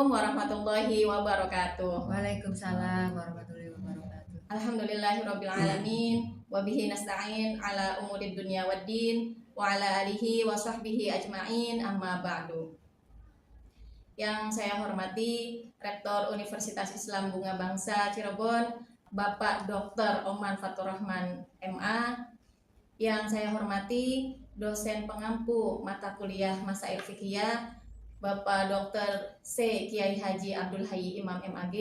Assalamualaikum warahmatullahi wabarakatuh. Waalaikumsalam warahmatullahi wabarakatuh. Alhamdulillahirabbil alamin wa bihi nasta'in ala umuri dunya waddin wa ala alihi wa sahbihi ajmain amma ba'du. Yang saya hormati Rektor Universitas Islam Bunga Bangsa Cirebon, Bapak Dr. Oman Faturrahman MA. Yang saya hormati dosen pengampu mata kuliah Masail Fiqhiyah, Bapak Dr. C. Kiai Haji Abdul Hayy Imam MAG,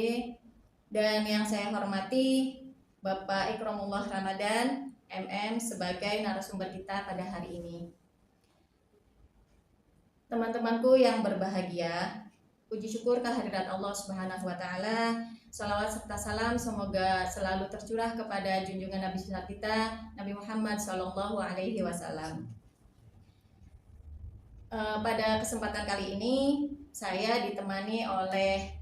dan yang saya hormati Bapak Ikramullah Ramadan MM sebagai narasumber kita pada hari ini. Teman-temanku yang berbahagia, puji syukur kehadirat Allah Subhanahu wa taala. Salawat serta salam semoga selalu tercurah kepada junjungan Nabi kita Nabi Muhammad Sallallahu Alaihi Wasallam. Pada kesempatan kali ini saya ditemani oleh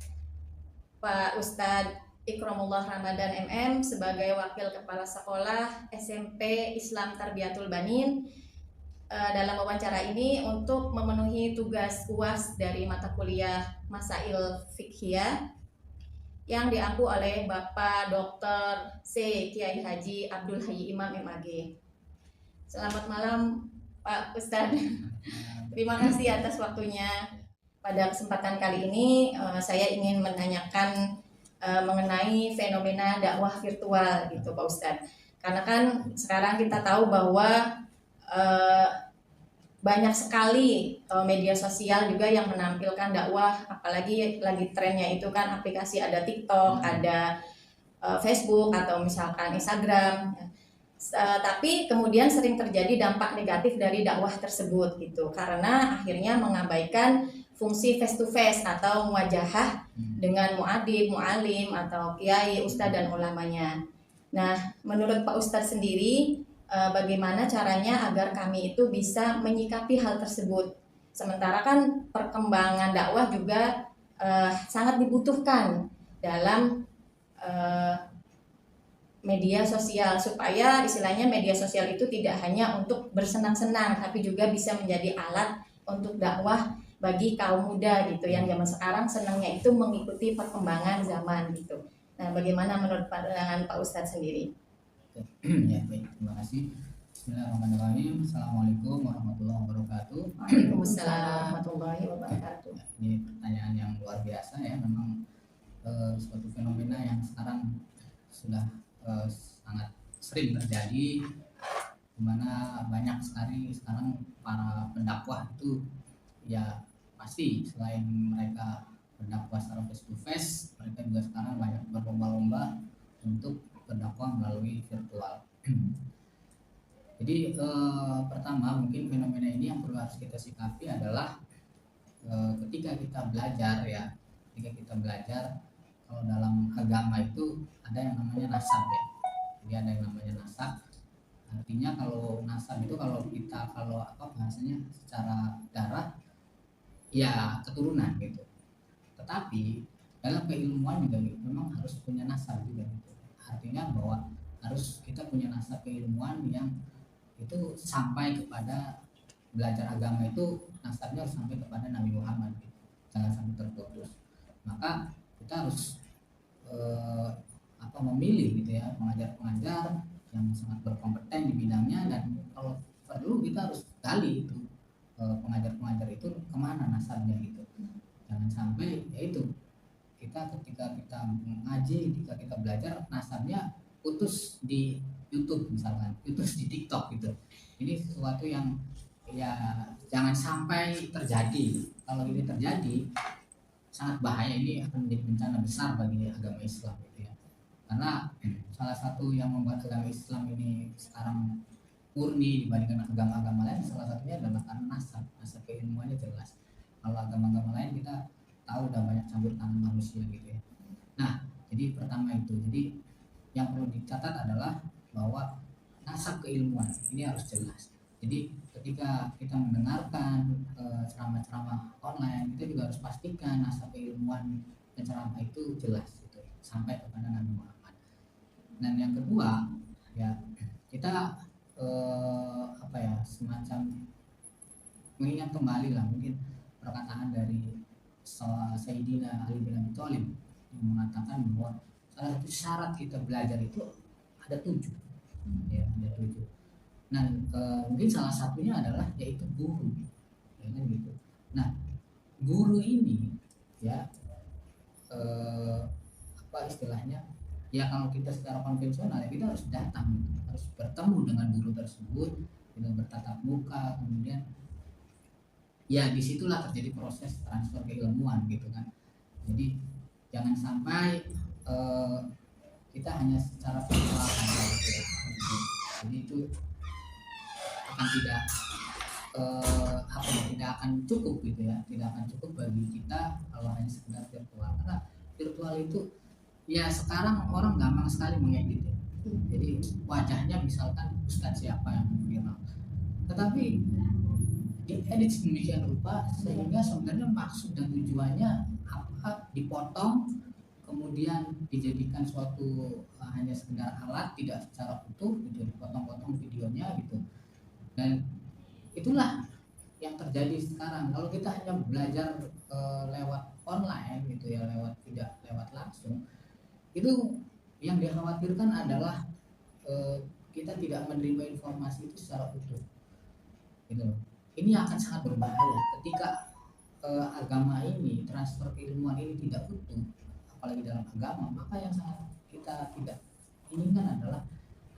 Pak Ustadz Ikramullah Ramadan MM sebagai Wakil Kepala Sekolah SMP Islam Tarbiyatul Banin dalam wawancara ini untuk memenuhi tugas UAS dari mata kuliah Masail Fiqhiyah yang diampu oleh Bapak Dr. C. Kiai Haji Abdul Hayy Imam MAG. Selamat malam Pak Ustadz. Terima kasih atas waktunya. Pada kesempatan kali ini saya ingin menanyakan mengenai fenomena dakwah virtual gitu Pak Ustadz. Karena kan sekarang kita tahu bahwa banyak sekali media sosial juga yang menampilkan dakwah, apalagi lagi trennya itu kan aplikasi ada TikTok, ada Facebook atau misalkan Instagram. Tapi kemudian sering terjadi dampak negatif dari dakwah tersebut gitu, karena akhirnya mengabaikan fungsi face to face atau muwajahah dengan muadib, mualim atau kiai, ustadz dan ulamanya. Nah, menurut Pak Ustadz sendiri, bagaimana caranya agar kami itu bisa menyikapi hal tersebut? Sementara kan perkembangan dakwah juga sangat dibutuhkan dalam media sosial, supaya istilahnya media sosial itu tidak hanya untuk bersenang-senang tapi juga bisa menjadi alat untuk dakwah bagi kaum muda gitu, yang zaman sekarang senangnya itu mengikuti perkembangan zaman gitu. Nah, bagaimana menurut pandangan Pak Ustadz sendiri? Ya, baik, terima kasih. Bismillahirrahmanirrahim. Assalamualaikum warahmatullahi wabarakatuh. Waalaikumsalam warahmatullahi wabarakatuh. Ya, ini pertanyaan yang luar biasa ya, memang suatu fenomena yang sekarang sudah sangat sering terjadi, di mana banyak sekali sekarang para pendakwah itu ya pasti selain mereka berdakwah secara face to face, mereka juga sekarang banyak berlomba-lomba untuk berdakwah melalui virtual. Jadi pertama mungkin fenomena ini yang perlu harus kita sikapi adalah ketika kita belajar ya, kalau dalam agama itu ada yang namanya nasab ya. Jadi ada yang namanya nasab. Artinya kalau nasab itu kalau bahasanya secara darah ya keturunan gitu. Tetapi dalam keilmuan juga gitu, memang harus punya nasab juga gitu. Artinya bahwa harus kita punya nasab keilmuan yang itu sampai kepada belajar agama itu nasabnya harus sampai kepada Nabi Muhammad gitu. Jangan sampai terputus. Maka kita harus memilih gitu ya pengajar-pengajar yang sangat berkompeten di bidangnya, dan kalau perlu kita harus gali itu pengajar-pengajar itu kemana nasabnya gitu. Jangan sampai yaitu ketika kita mengaji, ketika kita belajar nasabnya putus di YouTube misalkan, putus di TikTok gitu. Ini sesuatu yang ya jangan sampai terjadi. Kalau ini terjadi sangat bahaya, ini akan menjadi bencana besar bagi agama Islam gitu ya. Karena salah satu yang membuat agama Islam ini sekarang murni dibandingkan agama-agama lain, salah satunya adalah karena nasab keilmuannya jelas. Kalau agama-agama lain kita tahu udah banyak campur tangan manusia gitu ya. Nah, jadi pertama itu, jadi yang perlu dicatat adalah bahwa nasab keilmuan ini harus jelas. Jadi ketika kita mendengarkan ceramah-ceramah online, kita juga harus pastikan nasab keilmuan penceramah itu jelas gitu, sampai kepada Nabi Muhammad. Dan yang kedua ya, kita semacam mengingat kembali lah mungkin perkataan dari Sayyidina Ali bin Abi Thalib yang mengatakan bahwa salah satu syarat kita belajar itu ada 7, ya ada 7. Dan mungkin salah satunya adalah yaitu guru, ya kan gitu. Nah, guru ini ya apa istilahnya? Ya kalau kita secara konvensional ya kita harus datang, harus bertemu dengan guru tersebut, kita bertatap muka, kemudian ya disitulah terjadi proses transfer keilmuan gitu kan. Jadi jangan sampai kita hanya secara virtual saja gitu ya. Jadi itu akan tidak tidak akan cukup gitu ya, tidak akan cukup bagi kita kalau hanya sekedar virtual, karena virtual itu ya sekarang orang gampang sekali mengedit ya. Jadi wajahnya misalkan ustadz siapa yang viral, tetapi diedit sedemikian rupa sehingga sebenarnya maksud dan tujuannya apa dipotong kemudian dijadikan suatu hanya sekedar alat, tidak secara utuh gitu, dipotong-potong videonya gitu. Dan itulah yang terjadi sekarang. Kalau kita hanya belajar lewat online gitu ya, tidak lewat langsung, itu yang dikhawatirkan adalah kita tidak menerima informasi itu secara utuh gitu. Ini akan sangat berbahaya ketika agama ini, transfer keilmuan ini tidak utuh, apalagi dalam agama. Maka yang sangat kita tidak inginkan adalah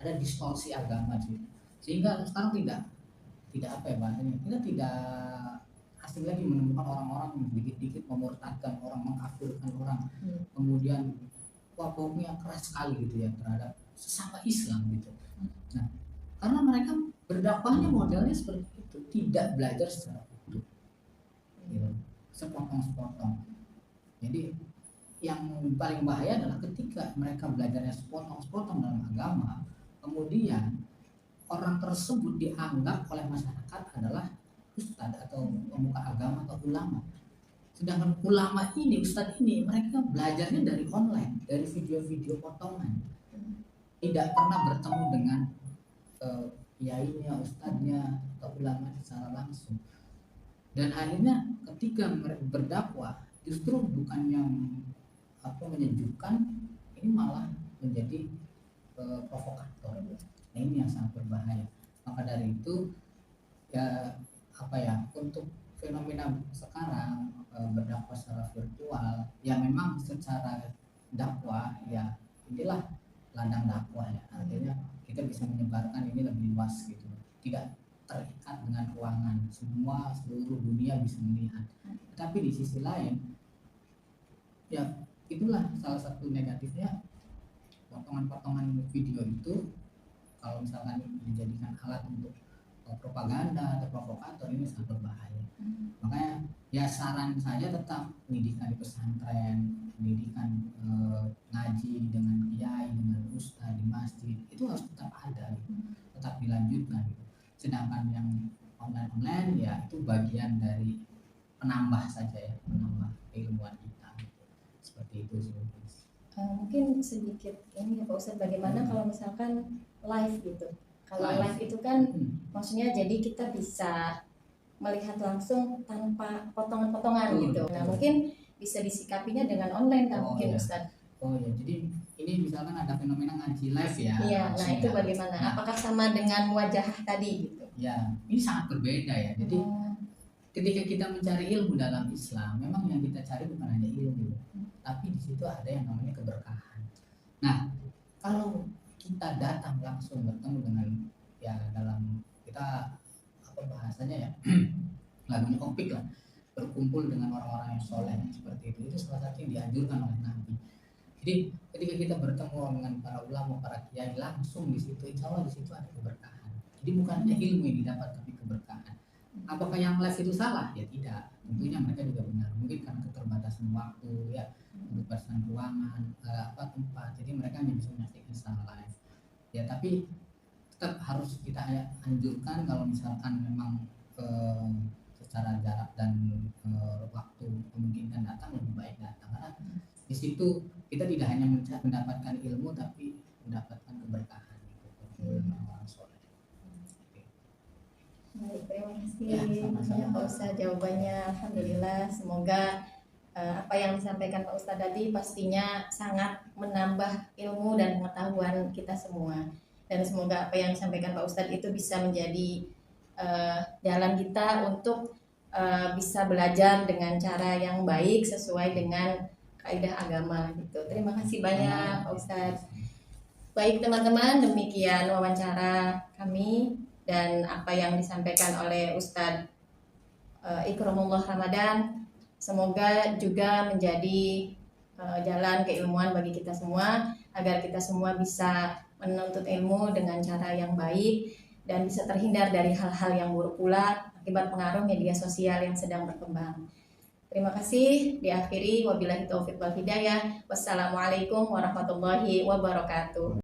ada distorsi agama sih. Sehingga sekarang tidak apa ya bahasanya, kita tidak asing lagi menemukan orang-orang yang dikit-dikit memurtadkan orang, mengkafirkan orang, kemudian pokoknya keras sekali gitu ya terhadap sesama Islam gitu. Nah, karena mereka berdakwahnya modelnya seperti itu, tidak belajar secara utuh gitu, sepotong-sepotong. Jadi yang paling bahaya adalah ketika mereka belajarnya sepotong-sepotong dalam agama, kemudian orang tersebut dianggap oleh masyarakat adalah ustadz atau pemuka agama atau ulama. Sedangkan ulama ini, ustadz ini, mereka belajarnya dari online, dari video-video potongan, tidak pernah bertemu dengan kiainya, ustadznya atau ulama secara langsung. Dan akhirnya ketika mereka berdakwah justru bukan yang menyejukkan, ini malah menjadi provokator. Nah, ini yang sangat berbahaya. Maka dari itu ya untuk fenomena sekarang berdakwah secara virtual ya memang secara dakwah ya inilah ladang dakwah ya, artinya kita bisa menyebarkan ini lebih luas gitu, tidak terikat dengan ruangan, seluruh dunia bisa melihat. Tapi di sisi lain ya itulah salah satu negatifnya, potongan-potongan video itu kalau misalkan dijadikan alat untuk propaganda atau provokator ini sangat berbahaya. Makanya ya saran saya tetap pendidikan di pesantren, pendidikan ngaji dengan kiai, dengan ustadz di masjid itu harus tetap ada gitu, tetap dilanjutkan gitu. Sedangkan yang online ya itu bagian dari penambah saja ya, penambah keilmuan kita gitu. Seperti itu sih. Mungkin sedikit ini ya Pak Ustadz, bagaimana kalau misalkan live gitu. Kalau live itu kan maksudnya jadi kita bisa melihat langsung tanpa potongan-potongan gitu. Nah, mungkin bisa disikapinya dengan online kan mungkin Ustadz. Oh ya, jadi ini misalkan ada fenomena ngaji live ya. Iya, nah itu bagaimana? Nah, apakah sama dengan wajah tadi gitu? Ya, ini sangat berbeda ya. Jadi ketika kita mencari ilmu dalam Islam, memang yang kita cari bukan hanya ilmu, tapi di situ ada yang namanya keberkahan. Nah, kalau kita datang langsung bertemu dengan ya dalam kita bahasanya ya lagunya topik lah, berkumpul dengan orang-orang yang soleh seperti itu salah satu yang dianjurkan oleh Nabi. Jadi ketika kita bertemu dengan para ulama, para kiai langsung di situ, insya Allah di situ ada keberkahan. Jadi bukan hanya ilmu yang didapat tapi keberkahan. Apakah yang live itu salah? Ya tidak. Tentunya mereka juga benar. Mungkin karena keterbatasan waktu ya, keterbatasan ruangan, tempat. Jadi mereka hanya bisa menyaksikan secara live. Ya tapi tetap harus kita anjurkan kalau misalkan memang secara jarak dan waktu memungkinkan datang, lebih baik datang, karena di situ kita tidak hanya mendapatkan ilmu tapi mendapatkan keberkahan gitu, orang soleh. Baik, terima kasih Pak Ustadz jawabannya. Alhamdulillah, semoga apa yang disampaikan Pak Ustadz tadi pastinya sangat menambah ilmu dan pengetahuan kita semua. Dan semoga apa yang disampaikan Pak Ustadz itu bisa menjadi jalan kita untuk bisa belajar dengan cara yang baik sesuai dengan kaidah agama gitu. Terima kasih banyak Pak Ustadz. Baik teman-teman, demikian wawancara kami dan apa yang disampaikan oleh Ustadz Ikramullah Ramadan. Semoga juga menjadi jalan keilmuan bagi kita semua, agar kita semua bisa menuntut ilmu dengan cara yang baik dan bisa terhindar dari hal-hal yang buruk pula akibat pengaruh media sosial yang sedang berkembang. Terima kasih. Diakhiri wabillahi taufiq wal hidayah. Wassalamualaikum warahmatullahi wabarakatuh.